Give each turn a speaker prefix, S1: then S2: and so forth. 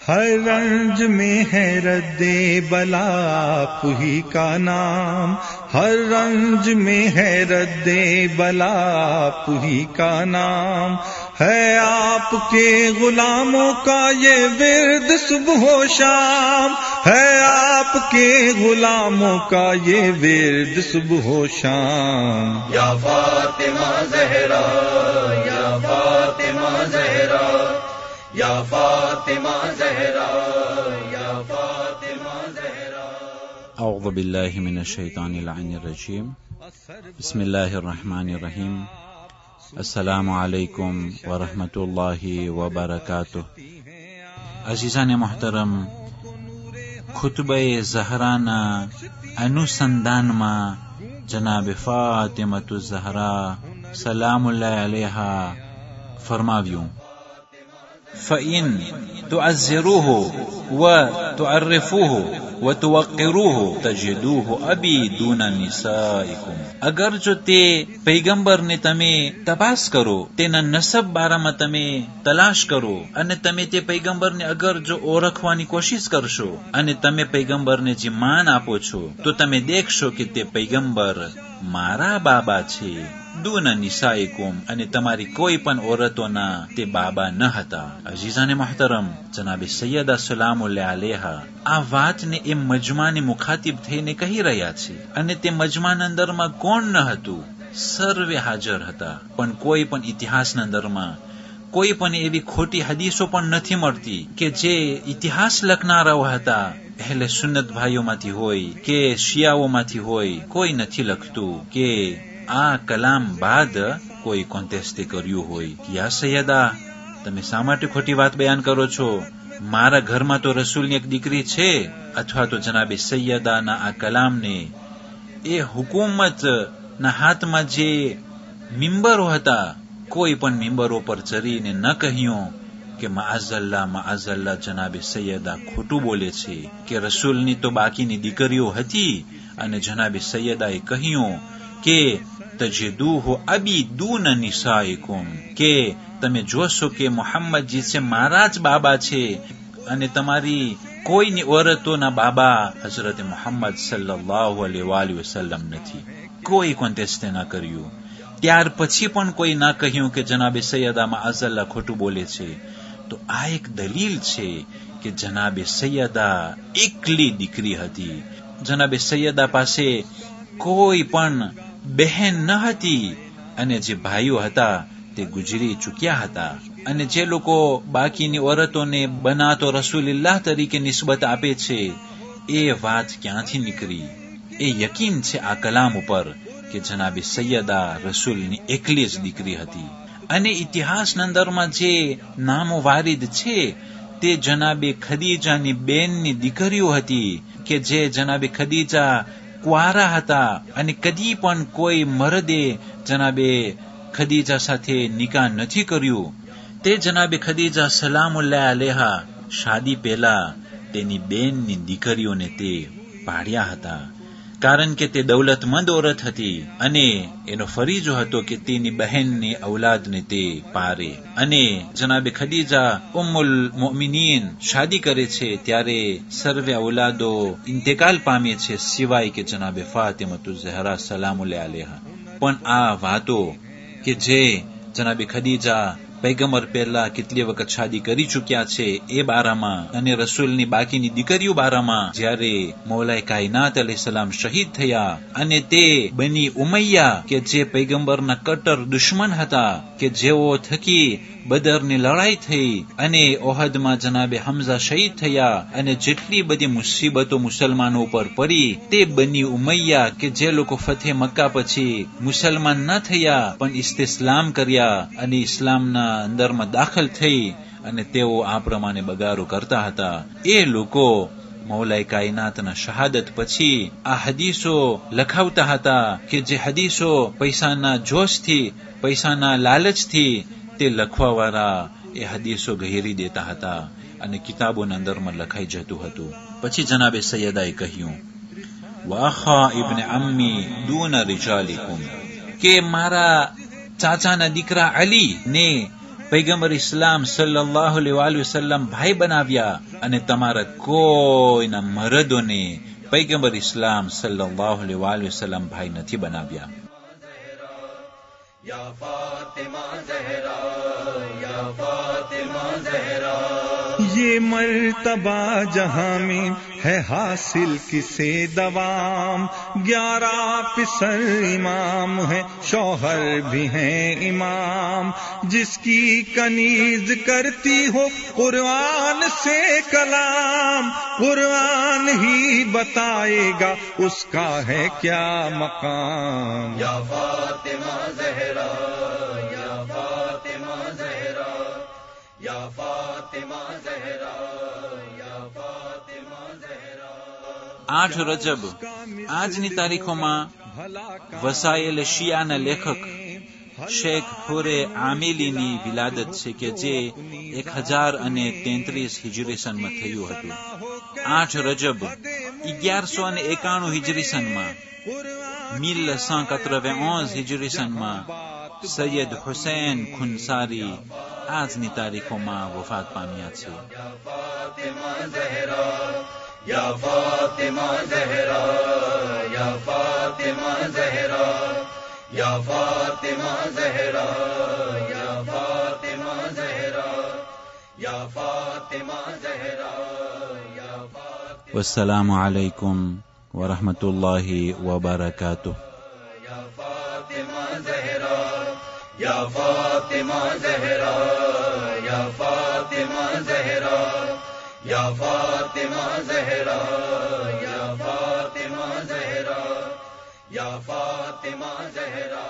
S1: हर रंज में है रद्दे बला आप ही का नाम, हर रंज में है रद्दे बला आप ही का नाम, है आपके गुलामों का ये विर्द सुबह व शाम, है आपके गुलामों का ये विर्द सुबह व शाम।
S2: या फातिमा ज़हरा, या फातिमा ज़हरा, या फातिमा ज़हरा, या फातिमा ज़हरा।
S3: अऊज़ु बिल्लाहि मिनश शैतानिर रजीम। बिस्मिल्लाहिर रहमानिर रहीम। अस्सलामु अलैकुम व रहमतुल्लाहि व बरकातुहू। अज़ीज़ान मोहतरम, खुतबे ज़हराना अनुसंधान में जनाब फातिमतु ज़हरा सलामुल्लाहि अलैहा फरमाव्યું, फ़इन तुअज़्ज़िरूहु व तुअर्रिफूहु व तुवक़्क़िरूहु तजिदूहु अबी दून निसाइकुम। अगर जो ते पैगंबर ने तमे तपास करो, तेना नसब बाराમાં તમે તલાશ કરો અને તમે તે પૈગંબરને અગર જો ઓળખવાની કોશિશ કરશો અને તમે પૈગંબરને જે માન આપો છો, તો તમે દેખશો કે તે પૈગંબર મારા બાબા છે, દૂન નિસાઇકુમ, અને તમારી કોઈ પણ ઓરતોના તે બાબા ન હતા। અઝીઝાને મોહતરમ, જનાબે સૈયદા સલામુલ્લાહ અલૈહા આ વાતને એ મજમાને મુખાતિબ થઈને કહી રહ્યા છે, અને તે મજમાના અંદરમાં કોણ ન હતું? સર્વે હાજર હતા, પણ કોઈ પણ ઇતિહાસના અંદરમાં કોઈ પણ એવી ખોટી હદીસો પણ નથી મળતી કે જે ઇતિહાસ લખનારાઓ હતા, પહેલે સુન્નત ભાઈઓમાંથી હોય કે શિયાઓમાંથી હોય, કોઈ નથી લખતું કે આ કલામ બાદ કોઈ કોન્ટેસ્ટે કર્યું હોય। યા સૈયદા, તમે શા માટે ખોટી વાત બયાન કરો છો? મારા ઘરમાં તો રસૂલની એક દીકરી છે, અથવા તો જનાબે સૈયદાના આ કલામને એ હુકુમતના હાથમાં જે મિંબરો હતા, કોઈ પણ મિંબરો પર ચરીને ન કહ્યું કે માઅઝલ્લા જનાબે સૈયદા ખોટું બોલે છે, કે રસૂલની તો બાકીની દીકરીઓ હતી, અને જનાબે સૈયદાએ કહ્યું કે તજિદૂહુ અબી દૂન નિસાઇકુમ, કે તમે જોશો કે મોહમ્મદજી છે મારા જ બાબા છે, અને તમારી કોઈની ઓરતોના બાબા હઝરત મોહમ્મદ સલ્લલ્લાહુ અલૈહિ વસલ્લમ નથી। કોઈ કોન્ટેસ્ટે ના કર્યું। ત્યાર પછી પણ કોઈ ના કહ્યું કે જનાબે સૈયદા માઅઝલ્લા ખોટું બોલે છે। તો આ એક દલીલ છે કે જનાબે સૈયદા એકલી દીકરી હતી। જનાબે સૈયદા પાસે કોઈ પણ બહેન ન હતી, અને જે ભાઈઓ હતા તે ગુજરી ચૂક્યા હતા, અને જે લોકો બાકીની ઓરતોને બનાતો રસૂલુલ્લાહ તરીકે નિસ્બત આપે છે, એ વાત ક્યાંથી નીકળી? એ યકીન છે આ કલામ ઉપર કે જનાબે સૈયદા રસૂલની એકલી જ દીકરી હતી। અને ઇતિહાસના અંદરમાં જે નામો વારિદ છે તે જનાબે ખદીજાની બેનની દીકરીઓ હતી, કે જે જનાબે ખદીજા કુંવારા હતા, અને કદી પણ કોઈ મરદે જનાબે ખદીજા સાથે નિકાહ નથી કર્યું। તે જનાબે ખદીજા સલામુલ્લાહ અલૈહા શાદી પહેલા તેની બેનની દીકરીઓને તે પાડ્યા હતા, કારણ કે તે દૌલતમંદ औरत હતી, અને એનો ફરીજો હતો કે તેની બહેનની ઔલાદને તે પારે। અને જનાબે ખદીજા ઉમ્મુલ મુમિનીન શાદી કરે છે ત્યારે સર્વે ઔલાદો ઇન્તકાલ પામે છે, સિવાય કે જનાબે ફાતિમતુ ઝહરા સલામુલ્લાહ અલૈહા। પણ આ વાતો કે જે જનાબે ખદીજા પૈગંબર પહેલા કેટલી વખત શાદી કરી ચૂક્યા છે એ બારામાં, અને રસૂલની બાકીની દીકરીઓ બારામાં જ્યારે મૌલાએ કાયનાત અલૈહિસ્સલામ શહીદ થયા, અને તે બની ઉમૈયા કે જે પૈગંબરના કટ્ટર દુશ્મન હતા, કે જેઓ થકી બદરની લડાઈ થઈ, અને ઓહદમાં જનાબે હમઝા શહીદ થયા, અને જેટલી બધી મુસીબતો મુસલમાનો ઉપર પડી, તે બની ઉમૈયા કે જે લોકો ફતેહ મક્કા પછી મુસલમાન ન થયા પણ ઇસ્તિસ્લામ કર્યા, અને ઇસ્લામના અંદરમાં દાખલ થઈ, અને તેઓ આ પ્રમાણે બગારો કરતા હતા। એ લોકો મૌલાએ કાયનાતના શહાદત પછી આ હદીસો લખાવતા હતા, કે જે હદીસો પૈસાના જોશથી, પૈસાના લાલચથી તે લખવાવાળા એ હદીસો ગહેરી દેતા હતા, અને કિતાબોના અંદરમાં લખાઈ જતું હતું। પછી જનાબે સૈયદાએ કહ્યું, વાખા ઇબ્ન અમ્મી દૂન રિજાલિકુમ, કે મારા ચાચાના દીકરા અલી ને પૈગંબર ઇસ્લામ સલ્લલ્લાહુ અલૈહિ વસલ્લમ ભાઈ બનાવ્યા અને તમારા કોઈના મરદોને પૈગંબર ઇસ્લામ સલ્લલ્લાહુ અલૈહિ વસલ્લમ ભાઈ નથી બનાવ્યા.
S2: या फातिमा ज़हरा या फातिमा ज़हरा
S1: ये मर्तबा जहां में है हासिल किसे दवाम 11 फिसर इमाम है शौहर भी हैं इमाम जिसकी कनीज करती हो कुरान से कलाम कुरान ही बताएगा उसका है क्या मकाम.
S2: या फातिमा ज़हरा या फातिमा ज़हरा या फातिमा ज़हरा या फातिमा ज़हरा.
S3: 8 રજબ આજની તારીખોમાં વસાયેલ શિયાના લેખક શેખ હુરે આમિલીની વિલાદત છે કે જે 1033 હિજરી સનમાં થયું હતું. 8 રજબ 1191 હિજરી સનમાં 1191 હિજરી સનમાં સૈયદ હુસૈન ખુનસારી આજની તારીખોમાં વફાત પામ્યા છે.
S2: या फातिमा ज़हरा या फातिमा ज़हरा या फातिमा ज़हरा या फातिमा ज़हरा या फातिमा ज़हरा या फातिमा.
S3: વસ્સલામુ અલૈકુમ વરહમતુલ્લાહિ વબરકાતુહ.
S2: या फातिमा ज़हरा या फातिमा ज़हरा या फातिमा ज़हरा या फातिमा ज़हरा या फातिमा ज़हरा या फातिमा ज़हरा